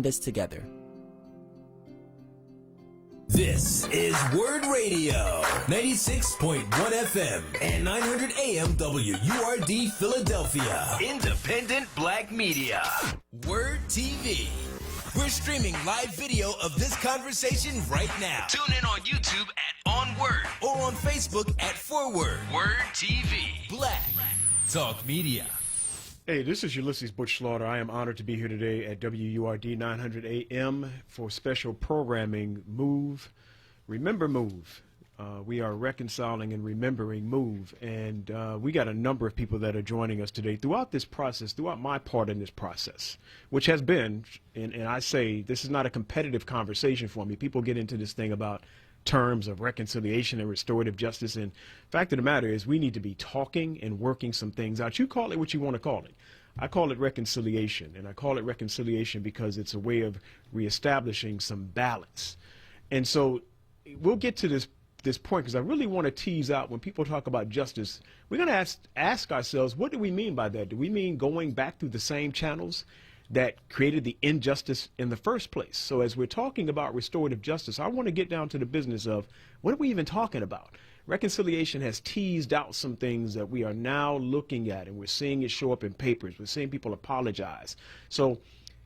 this together. This is WURD Radio, 96.1 FM and 900 AM WURD Philadelphia. Independent Black Media. WURD TV. We're streaming live video of this conversation right now. Tune in on YouTube at On WURD or on Facebook at Forward. WURD TV. Black Talk Media. Hey, this is Ulysses Butch Slaughter. I am honored to be here today at WURD 900 AM for special programming, Move. Remember Move. We are reconciling and remembering Move. And we got a number of people that are joining us today throughout this process, throughout my part in this process, which has been, and I say this is not a competitive conversation for me. People get into this thing about terms of reconciliation and restorative justice, and fact of the matter is we need to be talking and working some things out. You call it what you want to call it. I call it reconciliation, and I call it reconciliation because it's a way of reestablishing some balance. And so we'll get to this point because I really want to tease out when people talk about justice, we're going to ask ourselves, what do we mean by that? Do we mean going back through the same channels that created the injustice in the first place? So as we're talking about restorative justice, I want to get down to the business of what are we even talking about? Reconciliation has teased out some things that we are now looking at, and we're seeing it show up in papers. We're seeing people apologize. So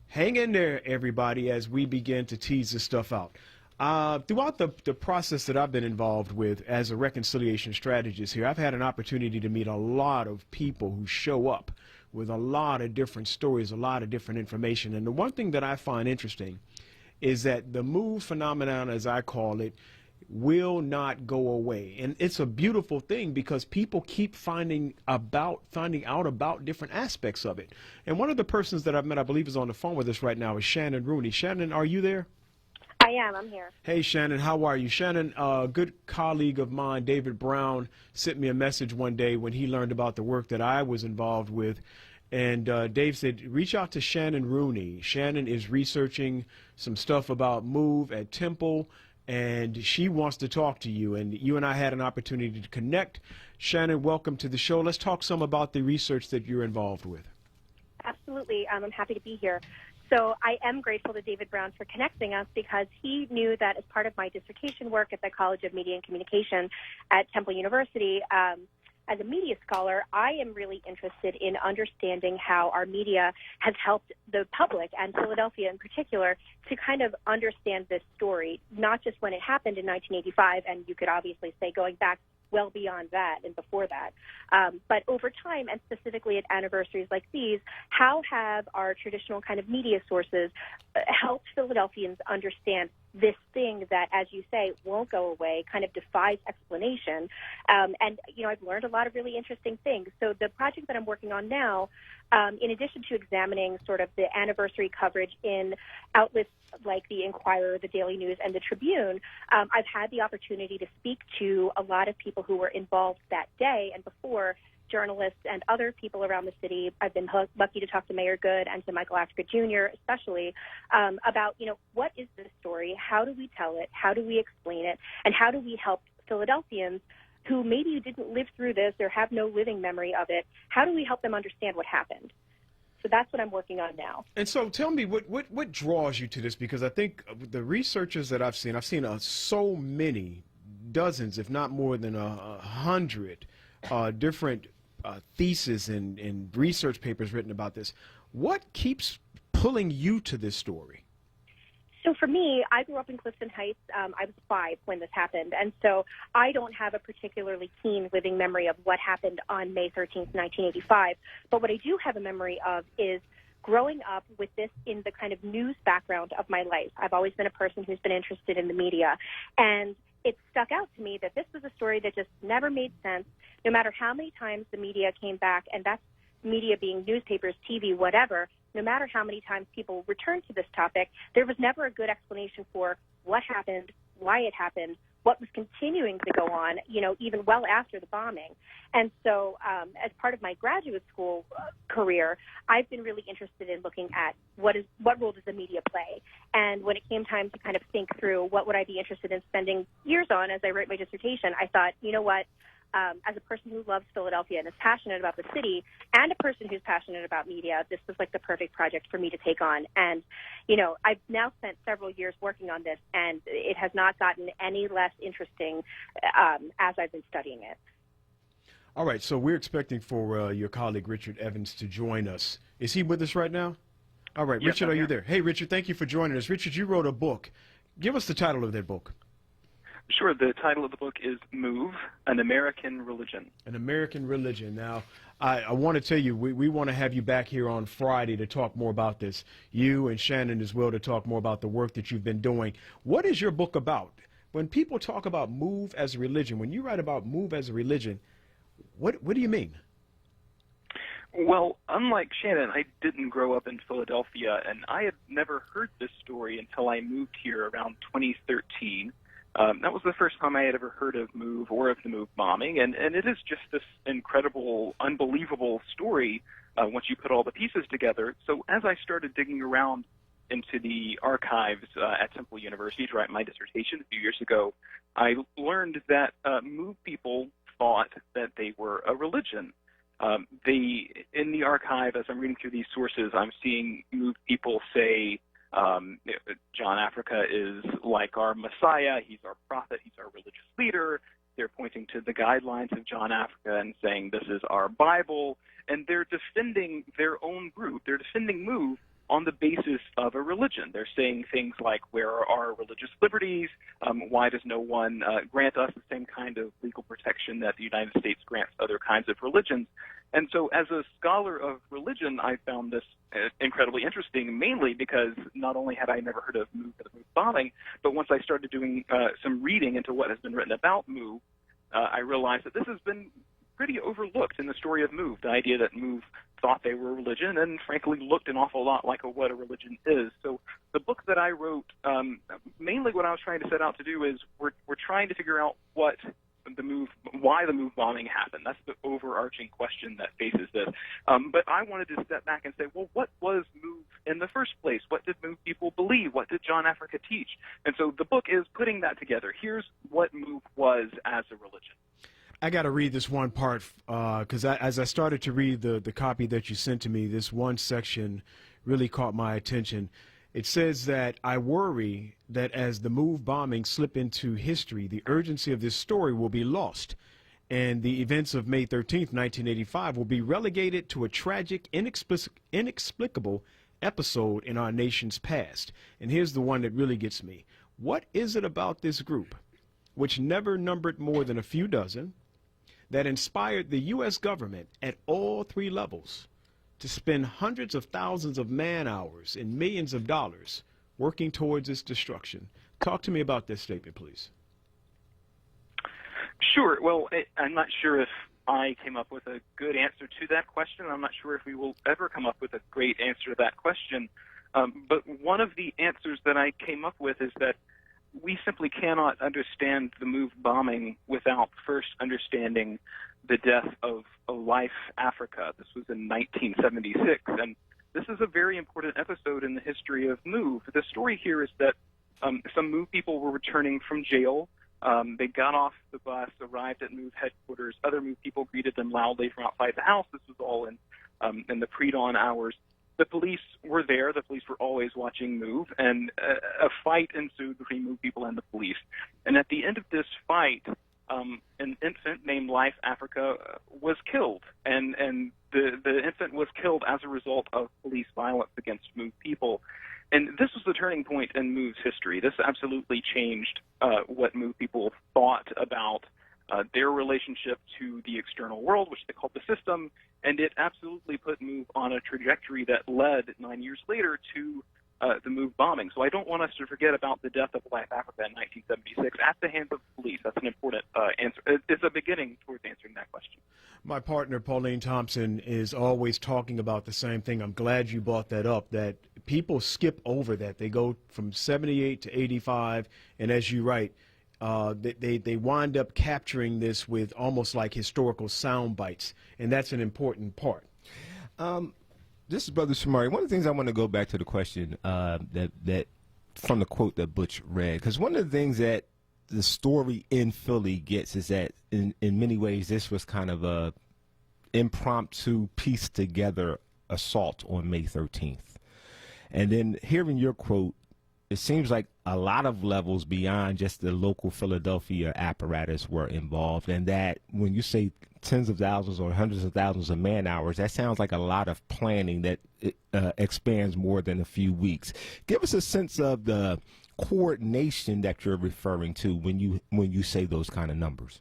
hang in there, everybody, as we begin to tease this stuff out. Throughout the process that I've been involved with as a reconciliation strategist here, I've had an opportunity to meet a lot of people who show up with a lot of different stories, a lot of different information. And the one thing that I find interesting is that the MOVE phenomenon, as I call it, will not go away. And it's a beautiful thing because people keep finding out about different aspects of it. And one of the persons that I've met, I believe is on the phone with us right now, is Shannon Rooney. Shannon, are you there? I am. I'm here. Hey, Shannon, how are you? Shannon, a good colleague of mine, David Brown, sent me a message one day when he learned about the work that I was involved with. And Dave said, reach out to Shannon Rooney. Shannon is researching some stuff about MOVE at Temple, and she wants to talk to you. And you and I had an opportunity to connect. Shannon, welcome to the show. Let's talk some about the research that you're involved with. Absolutely. I'm happy to be here. So I am grateful to David Brown for connecting us because he knew that as part of my dissertation work at the College of Media and Communication at Temple University, as a media scholar, I am really interested in understanding how our media has helped the public, and Philadelphia in particular, to kind of understand this story, not just when it happened in 1985, and you could obviously say going back well beyond that and before that. But over time, and specifically at anniversaries like these, how have our traditional kind of media sources helped Philadelphians understand this thing that, as you say, won't go away, kind of defies explanation? And, you know, I've learned a lot of really interesting things. So the project that I'm working on now, in addition to examining sort of the anniversary coverage in outlets like the Inquirer, the Daily News, and the Tribune, I've had the opportunity to speak to a lot of people who were involved that day and before, journalists and other people around the city. I've been lucky to talk to Mayor Good and to Michael Astor Jr. especially about, you know, what is this story? How do we tell it? How do we explain it? And how do we help Philadelphians who maybe didn't live through this or have no living memory of it? How do we help them understand what happened? So that's what I'm working on now. And so tell me, what draws you to this? Because I think the researchers that I've seen so many, dozens, if not more than 100 different theses and research papers written about this. What keeps pulling you to this story? So for me, I grew up in Clifton Heights. I was 5 when this happened, and so I don't have a particularly keen living memory of what happened on May 13th, 1985. But what I do have a memory of is growing up with this in the kind of news background of my life. I've always been a person who's been interested in the media, and it stuck out to me that this was a story that just never made sense, no matter how many times the media came back, and that's media being newspapers, TV, whatever. No matter how many times people returned to this topic, there was never a good explanation for what happened, why it happened, what was continuing to go on, you know, even well after the bombing. And so as part of my graduate school career, I've been really interested in looking at what role does the media play. And when it came time to kind of think through what would I be interested in spending years on as I write my dissertation, I thought, you know what, as a person who loves Philadelphia and is passionate about the city, and a person who's passionate about media, this was like the perfect project for me to take on. And, you know, I've now spent several years working on this, and it has not gotten any less interesting as I've been studying it. All right, so we're expecting for your colleague Richard Evans to join us. Is he with us right now? All right, Yes, Richard, I'm are you here. there? Hey, Richard, thank you for joining us. Richard, you wrote a book. Give us the title of that book. Sure. The title of the book is Move, An American Religion. An American Religion. Now, I want to tell you, we want to have you back here on Friday to talk more about this. You and Shannon as well to talk more about the work that you've been doing. What is your book about? When people talk about move as a religion, when you write about move as a religion, what do you mean? Well, unlike Shannon, I didn't grow up in Philadelphia, and I had never heard this story until I moved here around 2013. That was the first time I had ever heard of MOVE or of the MOVE bombing, and it is just this incredible, unbelievable story once you put all the pieces together. So as I started digging around into the archives at Temple University to write my dissertation a few years ago, I learned that MOVE people thought that they were a religion. In the archive, as I'm reading through these sources, I'm seeing MOVE people say, John Africa is like our Messiah, he's our prophet, he's our religious leader. They're pointing to the guidelines of John Africa and saying this is our Bible, and they're defending their own group. They're defending MOVE on the basis of a religion. They're saying things like, where are our religious liberties? Why does no one grant us the same kind of legal protection that the United States grants other kinds of religions? And so as a scholar of religion, I found this incredibly interesting, mainly because not only had I never heard of MOVE or the MOVE bombing, but once I started doing some reading into what has been written about MOVE, I realized that this has been pretty overlooked in the story of MOVE, the idea that MOVE thought they were a religion and frankly looked an awful lot like what a religion is. So the book that I wrote, mainly what I was trying to set out to do is we're trying to figure out why the MOVE bombing happened. That's the overarching question that faces this. But I wanted to step back and say, well, what was MOVE in the first place? What did MOVE people believe? What did John Africa teach? And so the book is putting that together. Here's what MOVE was as a religion. I got to read this one part because as I started to read the copy that you sent to me, this one section really caught my attention. It says that I worry that as the MOVE bombing slip into history, the urgency of this story will be lost, and the events of May 13th, 1985 will be relegated to a tragic, inexplicable episode in our nation's past. And here's the one that really gets me. What is it about this group, which never numbered more than a few dozen, that inspired the U.S. government at all three levels to spend hundreds of thousands of man-hours and millions of dollars working towards its destruction? Talk to me about this statement, please. Sure. Well, I'm not sure if I came up with a good answer to that question. I'm not sure if we will ever come up with a great answer to that question. But one of the answers that I came up with is that we simply cannot understand the MOVE bombing without first understanding the death of Life Africa. This was in 1976, and this is a very important episode in the history of MOVE. The story here is that some MOVE people were returning from jail. They got off the bus, arrived at MOVE headquarters. Other MOVE people greeted them loudly from outside the house. This was all in the pre-dawn hours. The police were there. The police were always watching MOVE, and a fight ensued between MOVE people and the police. And at the end of this fight, an infant named Life Africa was killed, and the infant was killed as a result of police violence against MOVE people. And this was the turning point in MOVE's history. This absolutely changed what MOVE people thought about their relationship to the external world, which they called the system, and it absolutely put MOVE on a trajectory that led 9 years later to the MOVE bombing. So I don't want us to forget about the death of Life Africa in 1976 at the hands of the police. That's an important answer. It's a beginning towards answering that question. My partner, Pauline Thompson, is always talking about the same thing. I'm glad you brought that up, that people skip over that. They go from 78 to 85, and as you write, they wind up capturing this with almost like historical sound bites, and that's an important part. This is Brother Shamari. One of the things I want to go back to the question that from the quote that Butch read, because one of the things that the story in Philly gets is that in many ways this was kind of a impromptu piece together assault on May 13th. And then hearing your quote, it seems like a lot of levels beyond just the local Philadelphia apparatus were involved, and that when you say tens of thousands or hundreds of thousands of man hours, that sounds like a lot of planning that expands more than a few weeks. Give us a sense of the coordination that you're referring to when you say those kind of numbers.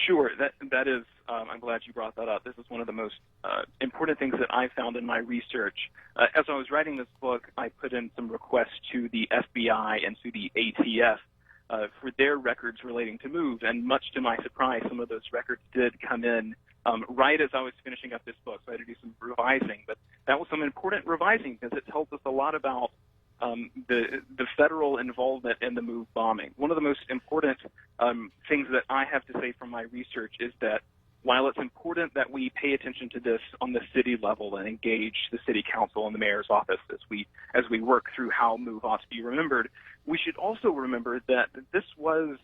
Sure, that is. I'm glad you brought that up. This is one of the most important things that I found in my research. As I was writing this book, I put in some requests to the FBI and to the ATF for their records relating to MOVE, and much to my surprise, some of those records did come in right as I was finishing up this book, so I had to do some revising. But that was some important revising because it tells us a lot about the federal involvement in the MOVE bombing. One of the most important things that I have to say from my research is that while it's important that we pay attention to this on the city level and engage the city council and the mayor's office as we work through how MOVE ought to be remembered, we should also remember that this was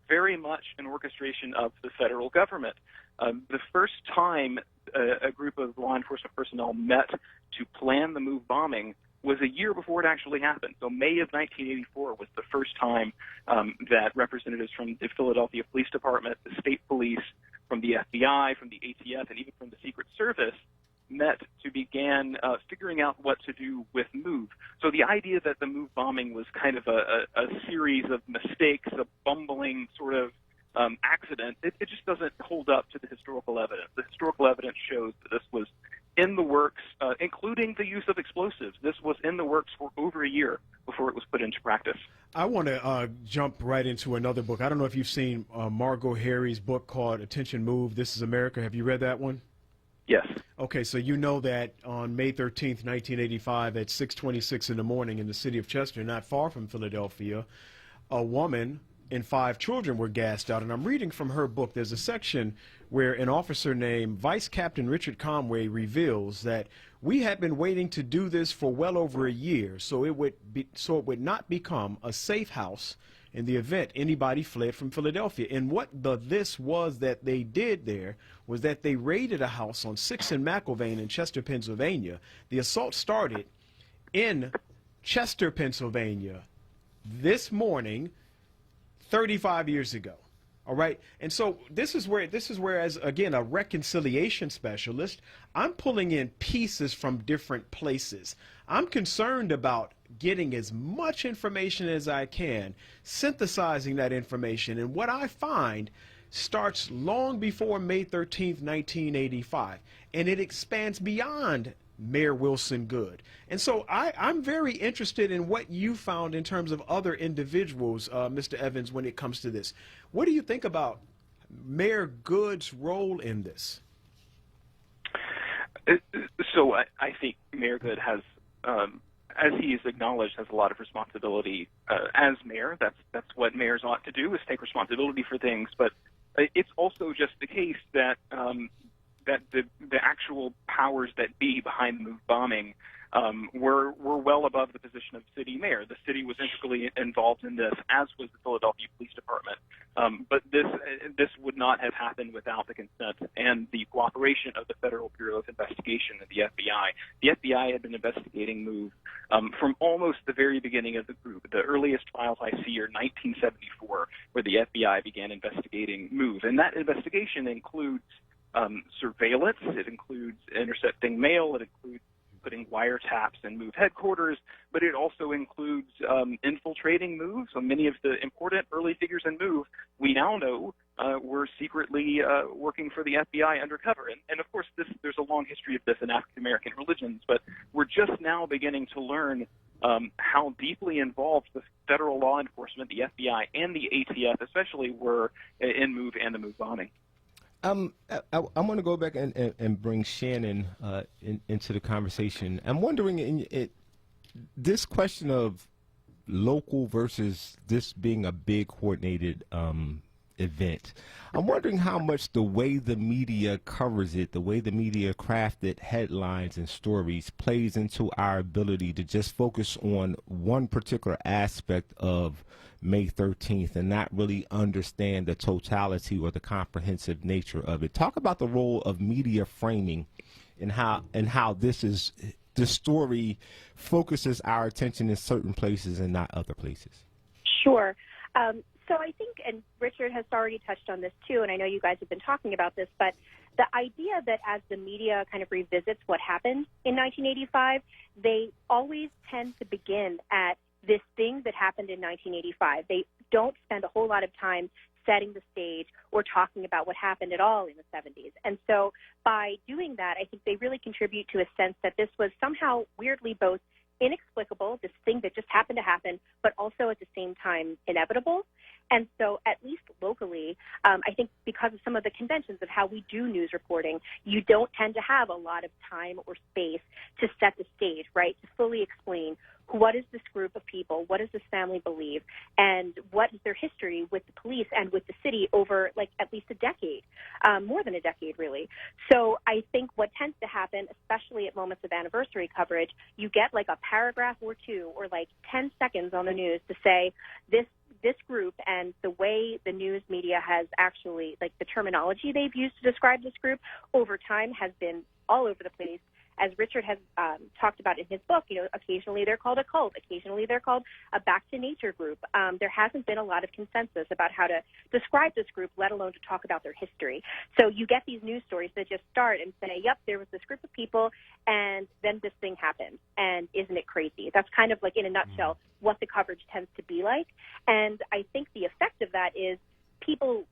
very much an orchestration of the federal government. The first time a group of law enforcement personnel met to plan the MOVE bombing was a year before it actually happened. So May of 1984 was the first time that representatives from the Philadelphia Police Department, the state police, from the FBI, from the ATF, and even from the Secret Service met to begin figuring out what to do with MOVE. So the idea that the MOVE bombing was kind of a series of mistakes, a bumbling sort of accident, it just doesn't hold up to the historical evidence. The historical evidence shows that this was in the works, including the use of explosives. This was in the works for over a year before it was put into practice. I want to jump right into another book. I don't know if you've seen Margot Harry's book called Attention Move, This is America. Have you read that one? Yes. Okay, so you know that on May 13th, 1985, at 6:26 in the morning in the city of Chester, not far from Philadelphia, a woman and 5 children were gassed out. And I'm reading from her book. There's a section where an officer named Vice Captain Richard Conway reveals that we had been waiting to do this for well over a year, so it would not become a safe house in the event anybody fled from Philadelphia. And what this was that they did there was that they raided a house on 6th and McIlvain in Chester, Pennsylvania. The assault started in Chester, Pennsylvania this morning 35 years ago. All right. And so this is where, as again, a reconciliation specialist, I'm pulling in pieces from different places. I'm concerned about getting as much information as I can, synthesizing that information. And what I find starts long before May 13th, 1985, and it expands beyond Mayor Wilson Goode. And so I'm very interested in what you found in terms of other individuals, Mr. Evans, when it comes to this. What do you think about Mayor Goode's role in this? So I think Mayor Goode has, as he has acknowledged, has a lot of responsibility as mayor. That's what mayors ought to do, is take responsibility for things. But it's also just the case that that the actual powers that be behind the MOVE bombing were well above the position of city mayor. The city was integrally involved in this, as was the Philadelphia Police Department. But this would not have happened without the consent and the cooperation of the Federal Bureau of Investigation and the FBI. The FBI had been investigating MOVE from almost the very beginning of the group. The earliest files I see are 1974, where the FBI began investigating MOVE. And that investigation includes surveillance, it includes intercepting mail, it includes putting wiretaps in MOVE headquarters, but it also includes infiltrating MOVE. So many of the important early figures in MOVE, we now know, were secretly working for the FBI undercover. And of course, there's a long history of this in African-American religions, but we're just now beginning to learn how deeply involved the federal law enforcement, the FBI, and the ATF especially were in MOVE and the MOVE bombing. I want to go back and bring Shannon into the conversation. I'm wondering, this question of local versus this being a big coordinated event. I'm wondering how much the way the media covers it, the way the media crafted headlines and stories plays into our ability to just focus on one particular aspect of May 13th and not really understand the totality or the comprehensive nature of it. Talk about the role of media framing and how this story focuses our attention in certain places and not other places. Sure. So I think, and Richard has already touched on this too, and I know you guys have been talking about this, but the idea that as the media kind of revisits what happened in 1985, they always tend to begin at this thing that happened in 1985. They don't spend a whole lot of time setting the stage or talking about what happened at all in the 70s. And so by doing that, I think they really contribute to a sense that this was somehow weirdly both inexplicable, this thing that just happened to happen, but also at the same time inevitable. And so at least locally, I think because of some of the conventions of how we do news reporting, you don't tend to have a lot of time or space to set the stage, right, to fully explain what is this group of people, what does this family believe, and what is their history with the police and with the city over like at least a decade, more than a decade really. So I think what tends to happen, especially at moments of anniversary coverage, you get like a paragraph or two or like 10 seconds on the news to say this group, and the way the news media has actually, like the terminology they've used to describe this group over time has been all over the place. As Richard has talked about in his book, you know, occasionally they're called a cult, occasionally they're called a back to nature group. There hasn't been a lot of consensus about how to describe this group, let alone to talk about their history. So you get these news stories that just start and say, yep, there was this group of people, and then this thing happened, and isn't it crazy? That's kind of like, in a nutshell, what the coverage tends to be like. And I think the effect of that is people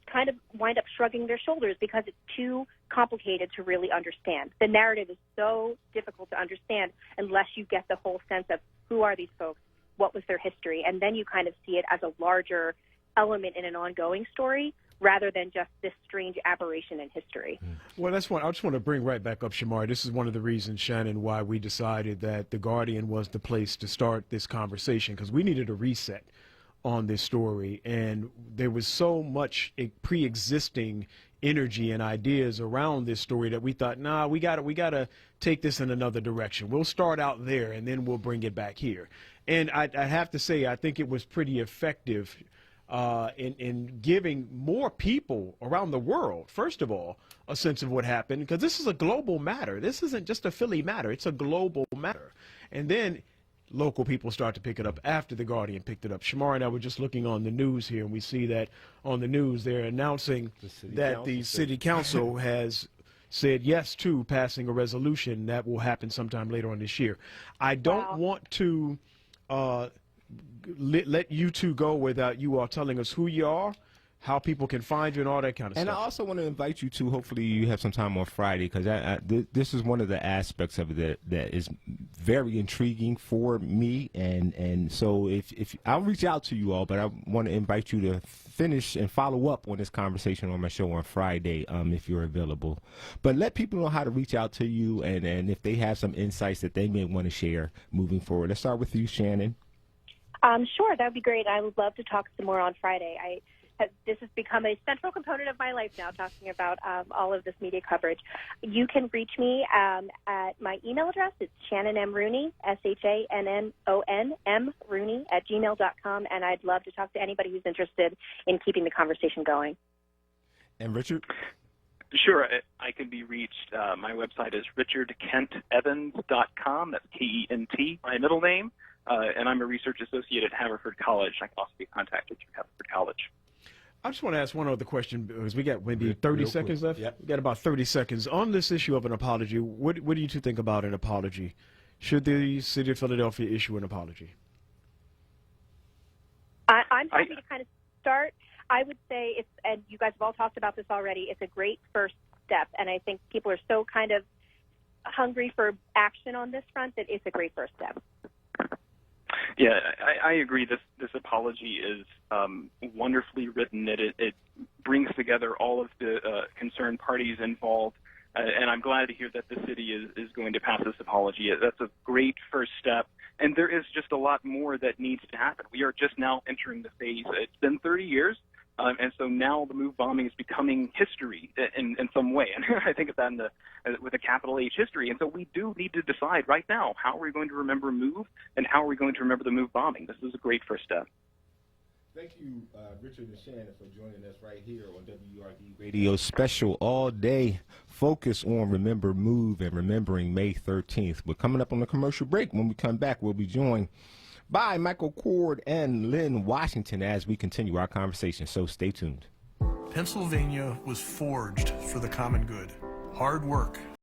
kind of wind up shrugging their shoulders because it's too complicated to really understand. The narrative is so difficult to understand unless you get the whole sense of who are these folks, what was their history, and then you kind of see it as a larger element in an ongoing story rather than just this strange aberration in history. Well, that's one. I just want to bring right back up, Shamar. This is one of the reasons, Shannon, why we decided that The Guardian was the place to start this conversation, because we needed a reset on this story, and there was so much pre-existing energy and ideas around this story that we thought, nah, we gotta take this in another direction. We'll start out there and then we'll bring it back here. And I have to say, I think it was pretty effective in giving more people around the world, first of all, a sense of what happened, because this is a global matter. This isn't just a Philly matter. It's a global matter. And then local people start to pick it up after The Guardian picked it up. Shamar and I were just looking on the news here, and we see that on the news they're announcing that the city council has said yes to passing a resolution that will happen sometime later on this year. I don't want to let you two go without you all telling us who you are, how people can find you, and all that kind of stuff. And I also want to invite you to, hopefully you have some time on Friday, because this is one of the aspects of it that is very intriguing for me. And so if I'll reach out to you all, but I want to invite you to finish and follow up on this conversation on my show on Friday, if you're available. But let people know how to reach out to you, and if they have some insights that they may want to share moving forward. Let's start with you, Shannon. Sure, that would be great. I would love to talk some more on Friday. This has become a central component of my life now, talking about all of this media coverage. You can reach me at my email address. It's Shannon M. Rooney, SHANNON Rooney @gmail.com, and I'd love to talk to anybody who's interested in keeping the conversation going. And Richard? Sure. I can be reached. My website is richardkentevans.com. That's Kent, my middle name. And I'm a research associate at Haverford College. I can also be contacted through Haverford College. I just want to ask one other question, because we got maybe 30 seconds left. Yep. We got about 30 seconds. On this issue of an apology, what do you two think about an apology? Should the city of Philadelphia issue an apology? I'm happy to kind of start. I would say, and you guys have all talked about this already, it's a great first step. And I think people are so kind of hungry for action on this front that it's a great first step. Yeah, I agree. This apology is wonderfully written. It brings together all of the concerned parties involved, and I'm glad to hear that the city is going to pass this apology. That's a great first step, and there is just a lot more that needs to happen. We are just now entering the phase. It's been 30 years And so now the MOVE bombing is becoming history in some way. And I think of that with a capital H, history. And so we do need to decide right now, how are we going to remember MOVE and how are we going to remember the MOVE bombing? This is a great first step. Thank you, Richard and Shannon, for joining us right here on WURD Radio Special All Day. Focus on Remember MOVE and remembering May 13th. We're coming up on a commercial break. When we come back, we'll be joined by Michael Cord and Lynn Washington as we continue our conversation. So stay tuned. Pennsylvania was forged for the common good. Hard work,